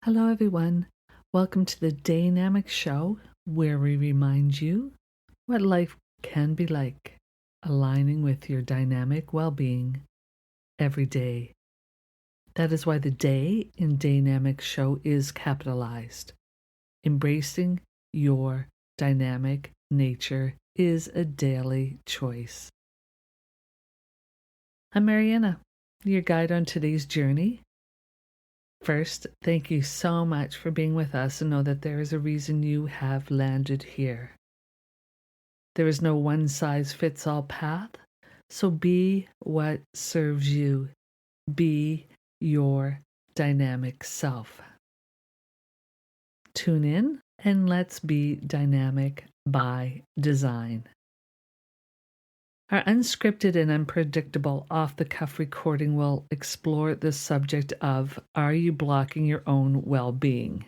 Hello, everyone. Welcome to the DAYnamics show, where we remind you what life can be like, aligning with your dynamic well-being every day. That is why the day in DAYnamics show is capitalized. Embracing your dynamic nature is a daily choice. I'm Mariana, your guide on today's journey. First, thank you so much for being with us and know that there is a reason you have landed here. There is no one-size-fits-all path, so be what serves you. Be your dynamic self. Tune in and let's be dynamic by design. Our unscripted and unpredictable off-the-cuff recording will explore the subject of, are you blocking your own well-being?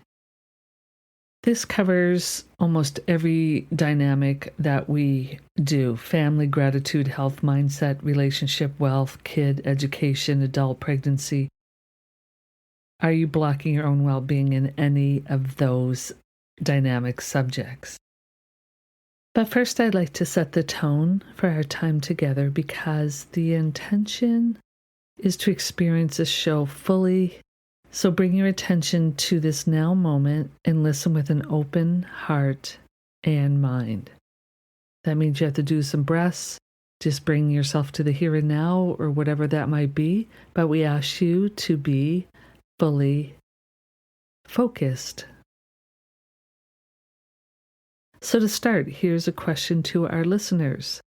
This covers almost every dynamic that we do: family, gratitude, health, mindset, relationship, wealth, kid, education, adult, pregnancy. Are you blocking your own well-being in any of those dynamic subjects? But first, I'd like to set the tone for our time together, because the intention is to experience this show fully. So bring your attention to this now moment and listen with an open heart and mind. That means you have to do some breaths. Just bring yourself to the here and now, or whatever that might be. But we ask you to be fully focused. So to start, here's a question to our listeners.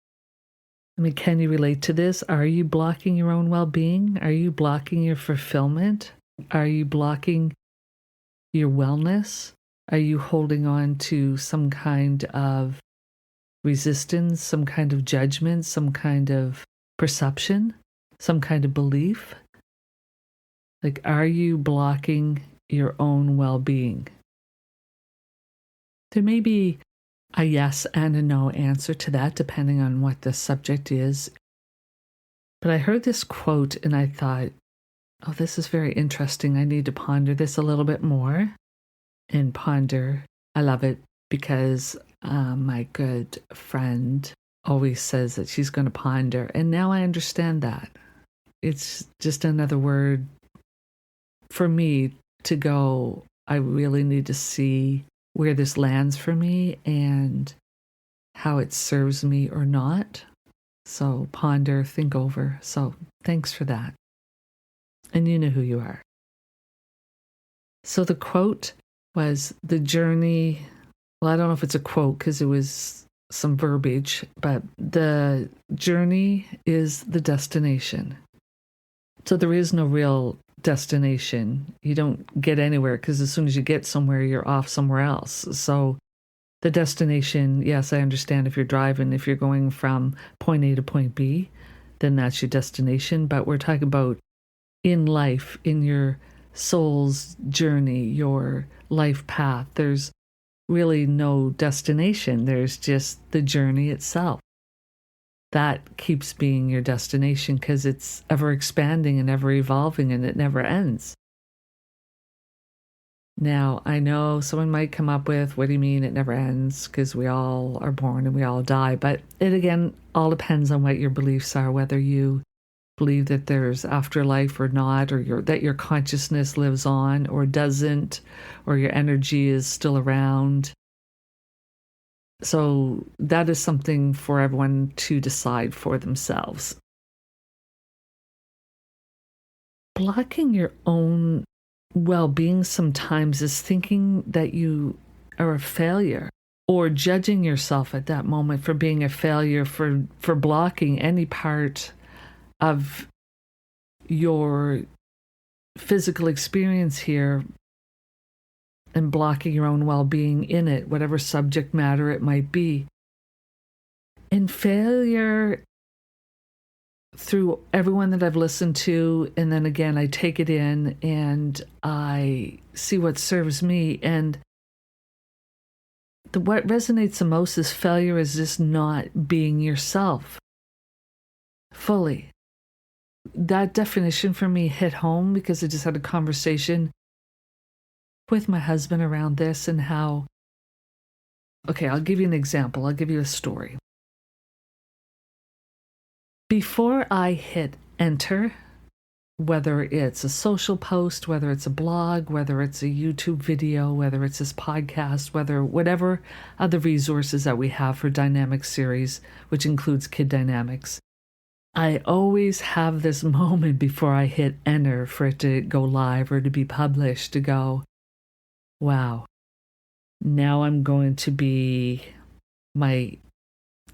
Can you relate to this? Are you blocking your own well-being? Are you blocking your fulfillment? Are you blocking your wellness? Are you holding on to some kind of resistance, some kind of judgment, some kind of perception, some kind of belief? Are you blocking your own well-being? There may be a yes and a no answer to that, depending on what the subject is. But I heard this quote and I thought, oh, this is very interesting. I need to ponder this a little bit more and ponder. I love it because my good friend always says that she's going to ponder. And now I understand that. It's just another word for me to go, I really need to see where this lands for me and how it serves me or not. So ponder, think over. So thanks for that. And you know who you are. So the quote was, the journey, well, I don't know if it's a quote because it was some verbiage, but the journey is the destination. So there is no real destination. You don't get anywhere, because as soon as you get somewhere, you're off somewhere else. So the destination, yes, I understand if you're driving, if you're going from point A to point B, then that's your destination. But we're talking about in life, in your soul's journey, your life path. There's really no destination. There's just the journey itself. That keeps being your destination because it's ever expanding and ever evolving and it never ends. Now, I know someone might come up with, what do you mean it never ends? Because we all are born and we all die. But it, again, all depends on what your beliefs are, whether you believe that there's afterlife or not, or that your consciousness lives on or doesn't, or your energy is still around. So that is something for everyone to decide for themselves. Blocking your own well-being sometimes is thinking that you are a failure, or judging yourself at that moment for being a failure, for blocking any part of your physical experience here and blocking your own well-being in it, whatever subject matter it might be. And failure, through everyone that I've listened to, and then again, I take it in and I see what serves me. And what resonates the most is failure is just not being yourself fully. That definition for me hit home because I just had a conversation with my husband around this and how, okay, I'll give you an example. I'll give you a story. Before I hit enter, whether it's a social post, whether it's a blog, whether it's a YouTube video, whether it's this podcast, whatever other resources that we have for Dynamics series, which includes Kid Dynamics, I always have this moment before I hit enter for it to go live or to be published to go, wow, now I'm going to be, my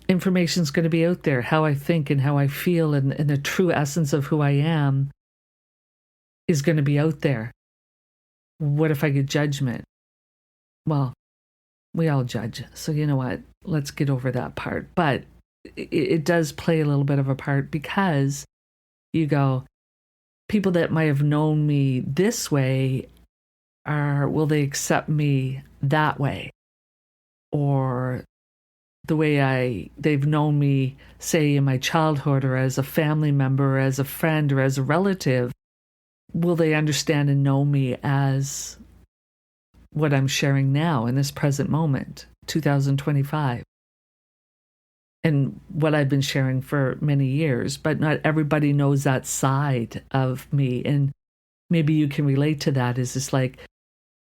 information's going to be out there, how I think and how I feel and the true essence of who I am is going to be out there. What if I get judgment? Well, we all judge. So you know what? Let's get over that part. But it does play a little bit of a part because you go, people that might have known me this way will they accept me that way? Or the way they've known me, say in my childhood or as a family member, or as a friend or as a relative, will they understand and know me as what I'm sharing now in this present moment, 2025? And what I've been sharing for many years, but not everybody knows that side of me. And maybe you can relate to that. Is it's like,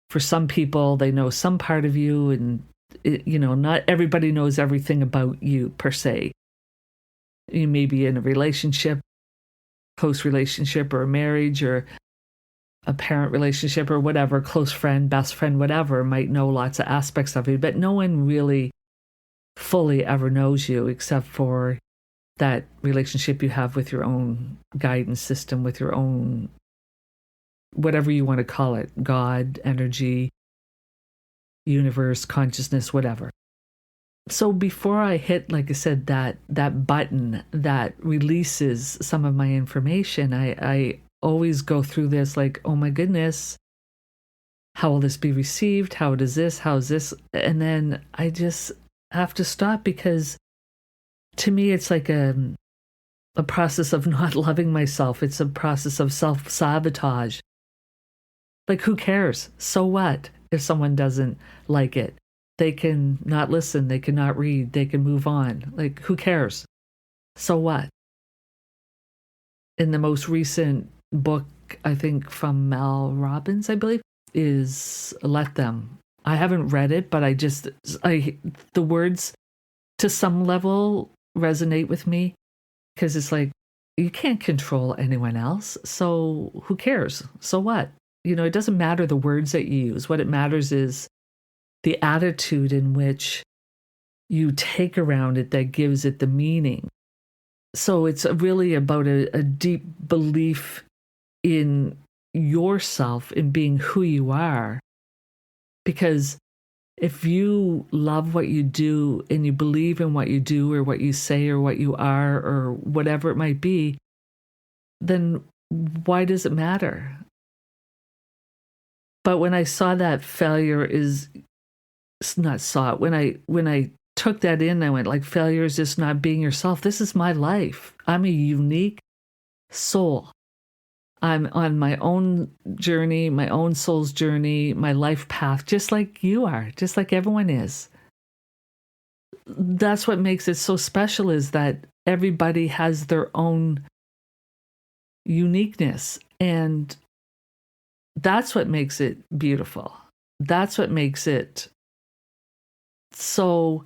for some people, they know some part of you, and not everybody knows everything about you per se. You may be in a relationship, close relationship, or a marriage, or a parent relationship, or whatever, close friend, best friend, whatever, might know lots of aspects of you, but no one really fully ever knows you except for that relationship you have with your own guidance system, with your own, whatever you want to call it, God, energy, universe, consciousness, whatever. So before I hit, like I said, that button that releases some of my information, I always go through this like, oh my goodness, how will this be received? How does this? How is this? And then I just have to stop, because to me it's like a process of not loving myself. It's a process of self-sabotage. Like, who cares? So what if someone doesn't like it? They can not listen, they cannot read, they can move on. Like, who cares? So what? In the most recent book, I think from Mel Robbins, I believe, is Let Them. I haven't read it, but the words to some level resonate with me, because it's like, you can't control anyone else. So who cares? So what? It doesn't matter the words that you use. What it matters is the attitude in which you take around it that gives it the meaning. So it's really about a deep belief in yourself, in being who you are. Because if you love what you do and you believe in what you do or what you say or what you are or whatever it might be, then why does it matter? But when I saw that failure when I took that in, I went like, failure is just not being yourself. This is my life. I'm a unique soul. I'm on my own journey, my own soul's journey, my life path, just like you are, just like everyone is. That's what makes it so special, is that everybody has their own uniqueness. And that's what makes it beautiful. That's what makes it so,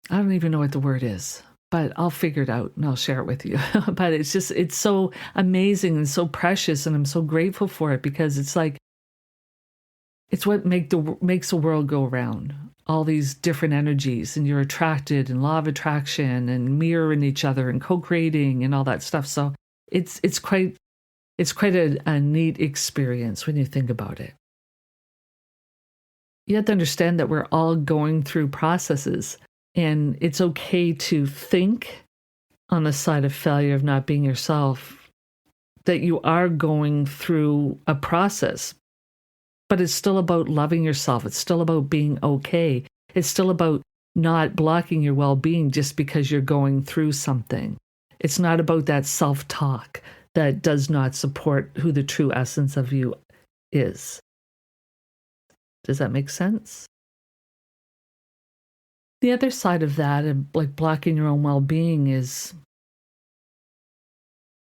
I don't even know what the word is, but I'll figure it out and I'll share it with you. But it's so amazing and so precious, and I'm so grateful for it, because it's like, it's what makes the world go around. All these different energies, and you're attracted, and law of attraction, and mirroring each other, and co-creating, and all that stuff. So it's quite a neat experience when you think about it. You have to understand that we're all going through processes, and it's okay to think on the side of failure, of not being yourself, that you are going through a process, but it's still about loving yourself. It's still about being okay. It's still about not blocking your well-being just because you're going through something. It's not about that self-talk that does not support who the true essence of you is. Does that make sense? The other side of that, and like blocking your own well-being, is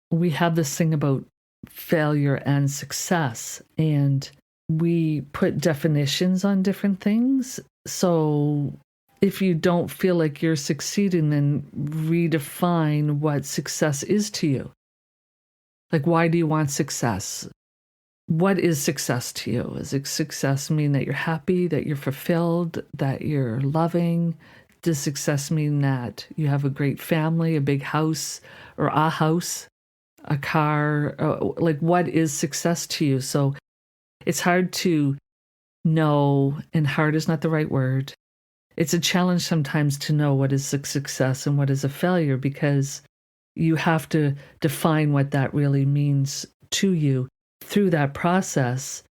we have this thing about failure and success, and we put definitions on different things. So if you don't feel like you're succeeding, then redefine what success is to you. Like, why do you want success? What is success to you? Does success mean that you're happy, that you're fulfilled, that you're loving? Does success mean that you have a great family, a big house, or a house, a car? Like, what is success to you? So it's hard to know, and hard is not the right word. It's a challenge sometimes to know what is a success and what is a failure, because you have to define what that really means to you. Through that process,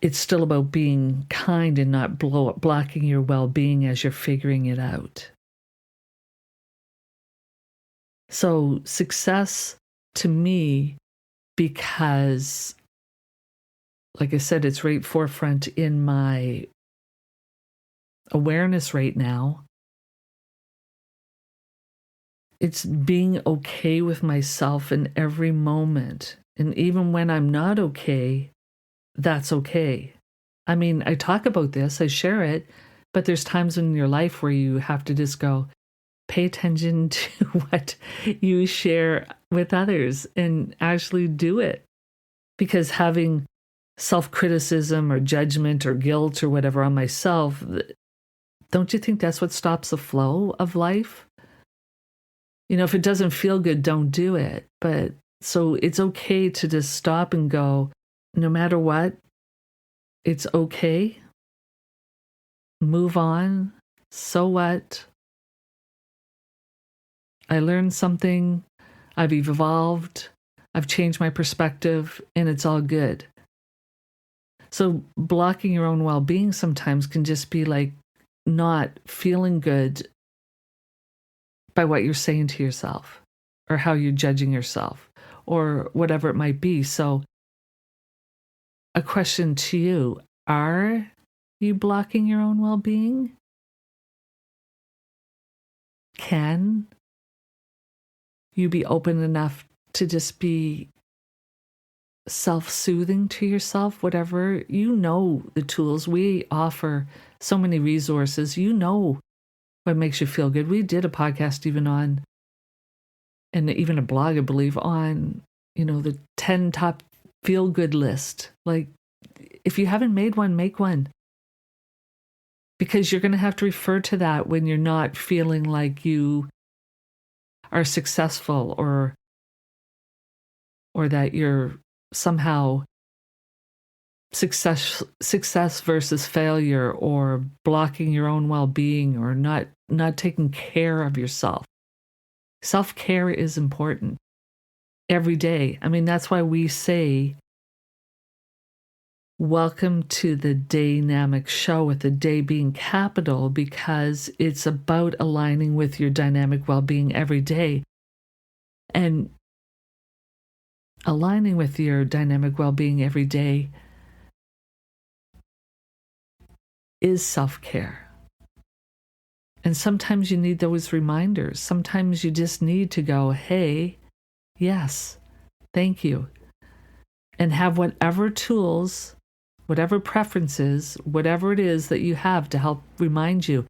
it's still about being kind and not blocking your well-being as you're figuring it out. So success to me, because, like I said, it's right forefront in my awareness right now. It's being okay with myself in every moment. And even when I'm not okay, that's okay. I mean, I talk about this, I share it, but there's times in your life where you have to just go, pay attention to what you share with others and actually do it. Because having self-criticism or judgment or guilt or whatever on myself, don't you think that's what stops the flow of life? You know, if it doesn't feel good, don't do it. But so it's okay to just stop and go, no matter what, it's okay. Move on. So what? I learned something. I've evolved. I've changed my perspective, and it's all good. So blocking your own well-being sometimes can just be like not feeling good by what you're saying to yourself or how you're judging yourself or whatever it might be. So a question to you, are you blocking your own well-being? Can you be open enough to just be self-soothing to yourself? Whatever, you know, the tools we offer, so many resources, you know what makes you feel good. We did a podcast even on, and even a blog, I believe, on, you know, the 10 top feel-good list. Like, if you haven't made one, make one. Because you're going to have to refer to that when you're not feeling like you are successful or that you're somehow success versus failure, or blocking your own well-being, or not taking care of yourself. Self-care is important every day. I mean, that's why we say, welcome to the DAYnamics show, with the day being capital, because it's about aligning with your dynamic well-being every day. And aligning with your dynamic well-being every day is self-care. And sometimes you need those reminders. Sometimes you just need to go, hey, yes, thank you. And have whatever tools, whatever preferences, whatever it is that you have to help remind you.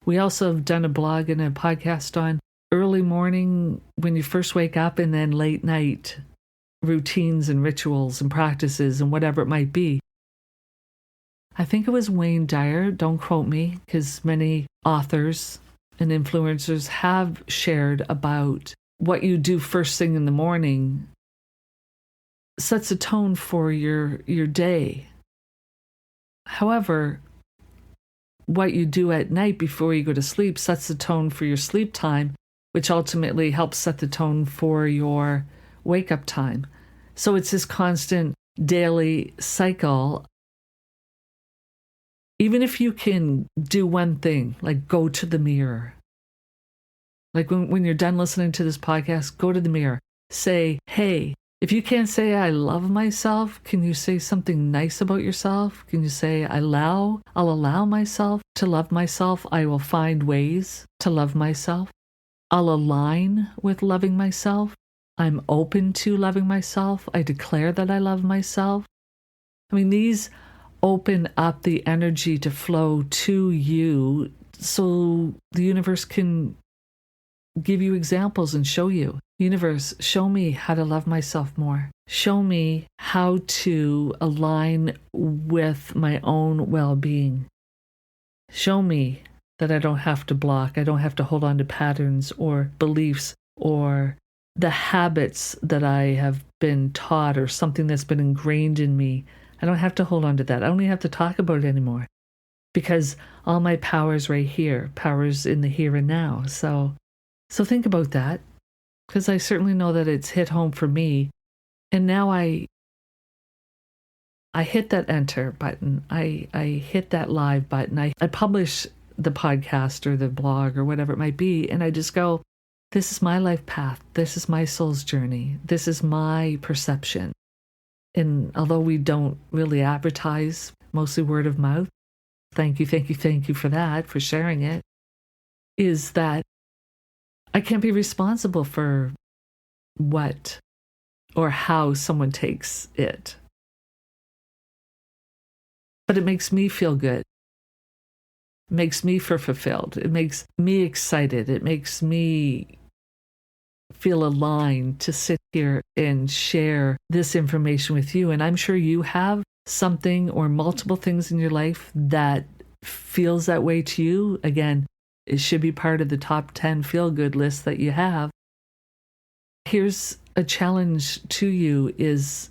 We also have done a blog and a podcast on early morning when you first wake up, and then late night routines and rituals and practices and whatever it might be. I think it was Wayne Dyer, don't quote me, because many authors and influencers have shared about what you do first thing in the morning sets a tone for your day. However, what you do at night before you go to sleep sets the tone for your sleep time, which ultimately helps set the tone for your wake-up time. So it's this constant daily cycle. Even if you can do one thing, like go to the mirror. Like when you're done listening to this podcast, go to the mirror. Say, hey, If you can't say I love myself, can you say something nice about yourself? Can you say I'll allow myself to love myself. I will find ways to love myself. I'll align with loving myself. I'm open to loving myself. I declare that I love myself. I mean, these open up the energy to flow to you so the universe can give you examples and show you. Universe, show me how to love myself more. Show me how to align with my own well-being. Show me that I don't have to block. I don't have to hold on to patterns or beliefs or the habits that I have been taught or something that's been ingrained in me. I don't have to hold on to that. I don't even have to talk about it anymore because all my power's right here. Power's in the here and now. So think about that, because I certainly know that it's hit home for me. And now I hit that enter button. I hit that live button. I publish the podcast or the blog or whatever it might be. And I just go, this is my life path. This is my soul's journey. This is my perception. And although we don't really advertise, mostly word of mouth, thank you for that, for sharing it, is that I can't be responsible for what or how someone takes it. But it makes me feel good. It makes me feel fulfilled. It makes me excited. It makes me feel aligned to sit here and share this information with you. And I'm sure you have something or multiple things in your life that feels that way to you. Again, it should be part of the top 10 feel-good list that you have. Here's a challenge to you is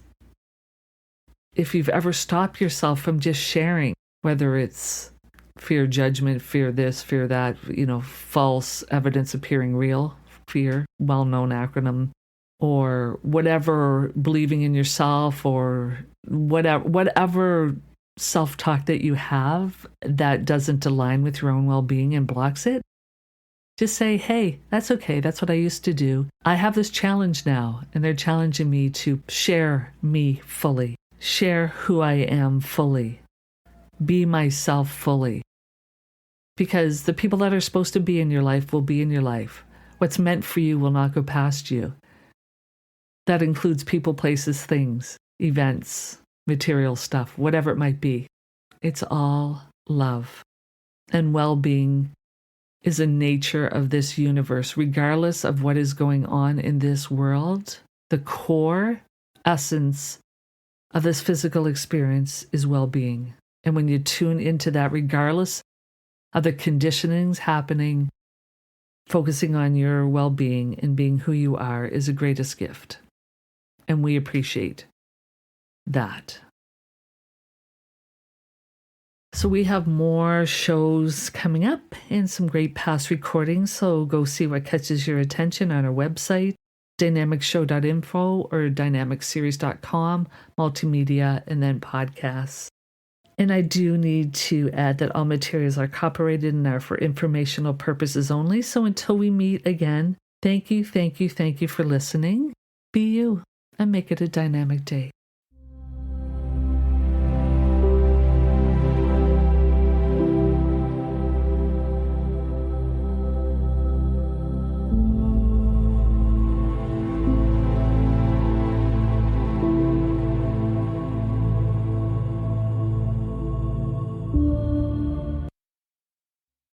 if you've ever stopped yourself from just sharing, whether it's fear, judgment, fear this, fear that, false evidence appearing real, fear, well-known acronym, or whatever, believing in yourself or whatever self-talk that you have that doesn't align with your own well-being and blocks it, just say, hey, that's okay. That's what I used to do. I have this challenge now, and they're challenging me to share me fully, share who I am fully, be myself fully. Because the people that are supposed to be in your life will be in your life. What's meant for you will not go past you. That includes people, places, things, events, material stuff, whatever it might be. It's all love. And well-being is a nature of this universe, regardless of what is going on in this world. The core essence of this physical experience is well-being. And when you tune into that, regardless of the conditionings happening, focusing on your well-being and being who you are is the greatest gift. And we appreciate that. So we have more shows coming up and some great past recordings. So go see what catches your attention on our website, DAYnamicsShow.info or DynaMicSeries.com, multimedia, and then podcasts. And I do need to add that all materials are copyrighted and are for informational purposes only. So until we meet again, thank you for listening. Be you and make it a dynamic day.